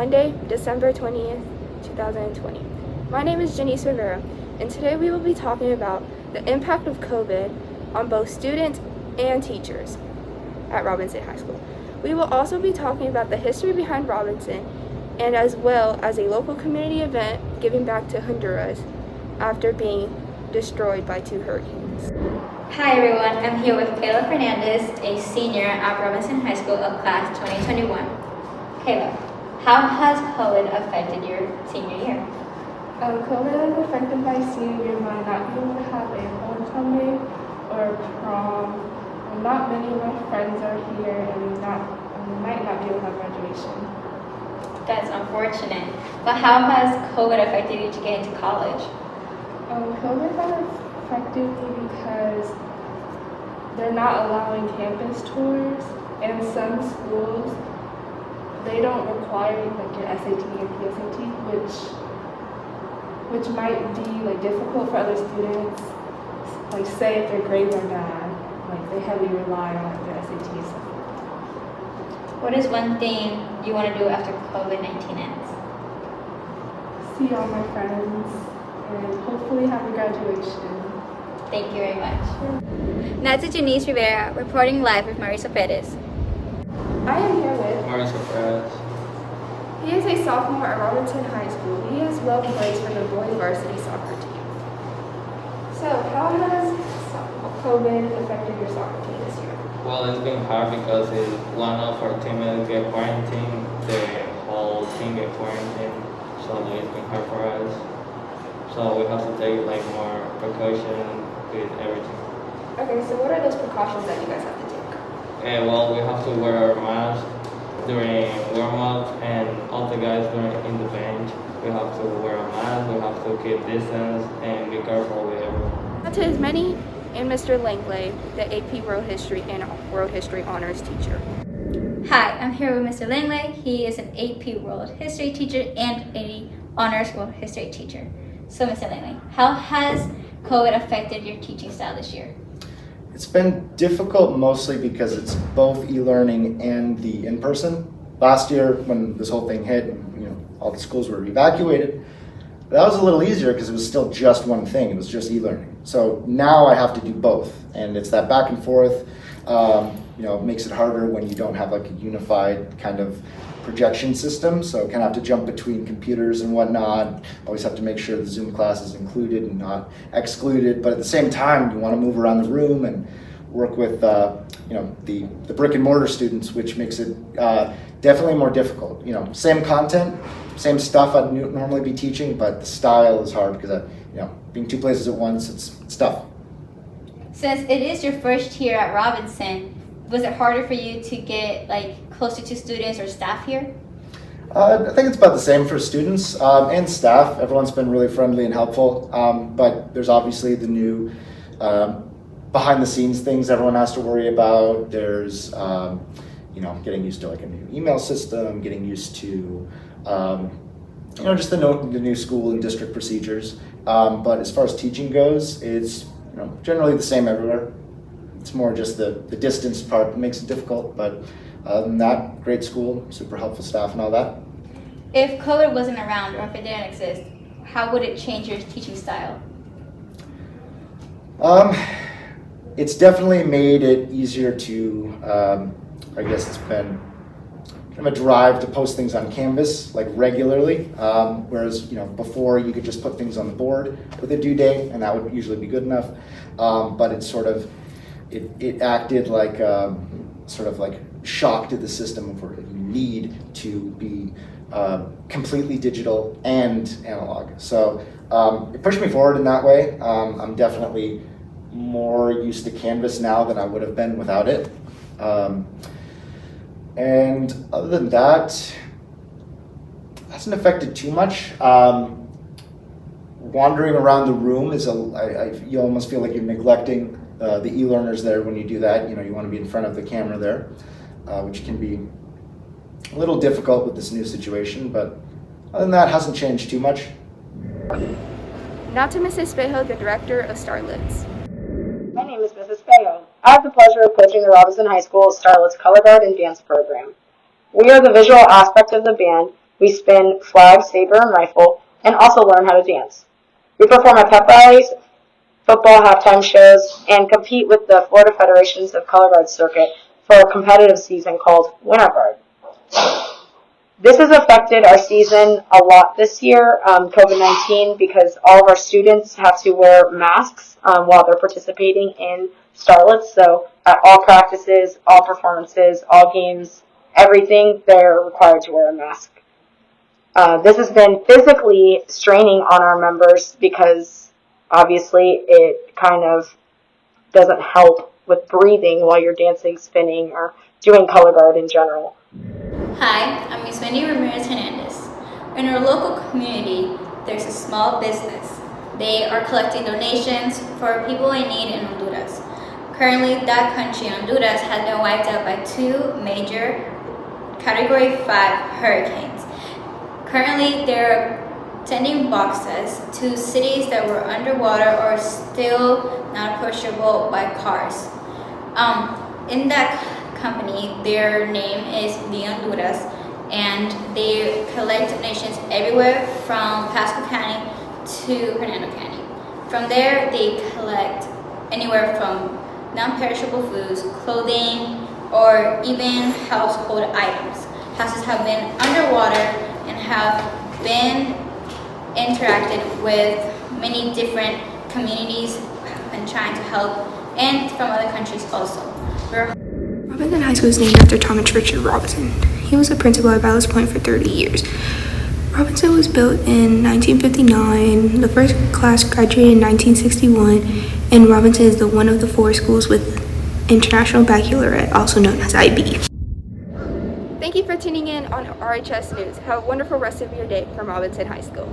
Monday, December 20th, 2020. My name is Janice Rivera, and today we will be talking about the impact of COVID on both students and teachers at Robinson High School. We will also be talking about the history behind Robinson, and as well as a local community event giving back to Honduras after being destroyed by 2 hurricanes. Hi everyone, I'm here with Kayla Fernandez, a senior at Robinson High School of class 2021. Kayla, how has COVID affected your senior year? COVID has affected my senior year by not being able to have a homecoming or prom. Not many of my friends are here, and we might not be able to have graduation. That's unfortunate. But how has COVID affected you to get into college? COVID has affected me because they're not allowing campus tours, and some schools, they don't require like your SAT and PSAT, which might be like difficult for other students. Like say if their grades are bad, like they heavily rely on like, their SATs. What is one thing you want to do after COVID-19 ends? See all my friends and hopefully have a graduation. Thank you very much. Now to Janice Rivera, reporting live with Marisa Perez. I am here with Marisa Perez. He is a sophomore at Robinson High School. He as well plays for the boys varsity soccer team. So, how has COVID affected your soccer team this year? Well, it's been hard because one of our teammates get quarantined, the whole team get quarantined, so it's been hard for us. So we have to take like more precaution with everything. Okay, so what are those precautions that you guys have to take? Well, we have to wear our mask during warm-up, and all the guys in the bench, we have to wear a mask, we have to keep distance, and be careful with everyone. To his many and Mr. Langley, the AP World History and World History Honors teacher. Hi, I'm here with Mr. Langley. He is an AP World History teacher and an Honors World History teacher. So, Mr. Langley, how has COVID affected your teaching style this year? It's been difficult mostly because it's both e-learning and the in-person. Last year, when this whole thing hit, all the schools were evacuated, that was a little easier because it was still just one thing. It was just e-learning. So now I have to do both, and it's that back and forth. It makes it harder when you don't have like a unified kind of projection system. So kind of have to jump between computers and whatnot. Always have to make sure the Zoom class is included and not excluded. But at the same time, you want to move around the room and work with the brick and mortar students, which makes it definitely more difficult. Same content, same stuff I'd normally be teaching, but the style is hard because being 2 places at once, it's tough. Since it is your first year at Robinson, was it harder for you to get closer to students or staff here? I think it's about the same for students and staff. Everyone's been really friendly and helpful, but there's obviously the new behind the scenes things everyone has to worry about. There's getting used to like a new email system, getting used to just the new school and district procedures. But as far as teaching goes, it's generally the same everywhere. It's more just the distance part that makes it difficult, but other than that, great school, super helpful staff and all that. If COVID wasn't around or if it didn't exist, how would it change your teaching style? It's definitely made it easier to, I guess it's been kind of a drive to post things on Canvas regularly, whereas before you could just put things on the board with a due date and that would usually be good enough, but it's sort of it acted like sort of like shock to the system where you need to be completely digital and analog. So it pushed me forward in that way. I'm definitely more used to Canvas now than I would have been without it. And other than that, hasn't affected too much. Wandering around the room you almost feel like you're neglecting the e-learners there when you do that. You want to be in front of the camera there, which can be a little difficult with this new situation, but other than that, hasn't changed too much. Now to Mrs. Spejo, the director of Starlets. My name is Mrs. Spejo. I have the pleasure of coaching the Robinson High School Starlets Color Guard and Dance program. We are the visual aspect of the band, We spin flag, saber, and rifle, and also learn how to dance. We perform at pep rallies, football halftime shows, and compete with the Florida Federations of Color Guard Circuit for a competitive season called Winter Guard. This has affected our season a lot this year, COVID-19, because all of our students have to wear masks while they're participating in Starlets. So at all practices, all performances, all games, everything, they're required to wear a mask. This has been physically straining on our members because obviously it kind of doesn't help with breathing while you're dancing, spinning, or doing color guard in general. Hi, I'm Ms. Wendy Ramirez Hernandez. In our local community, there's a small business. They are collecting donations for people in need in Honduras. Currently, that country, Honduras, has been wiped out by 2 major Category 5 hurricanes. Currently, they're sending boxes to cities that were underwater or still not approachable by cars. In that company, their name is The Honduras, and they collect donations everywhere from Pasco County to Hernando County. From there, they collect anywhere from non-perishable foods, clothing, or even household items. Houses have been underwater and have been interacted with many different communities and trying to help, and from other countries also. Robinson High School is named after Thomas Richard Robinson. He was a principal at Ballast Point for 30 years. Robinson was built in 1959. The first class graduated in 1961, and Robinson is one of the 4 schools with International Baccalaureate, also known as IB. Thank you for tuning in on RHS News. Have a wonderful rest of your day from Robinson High School.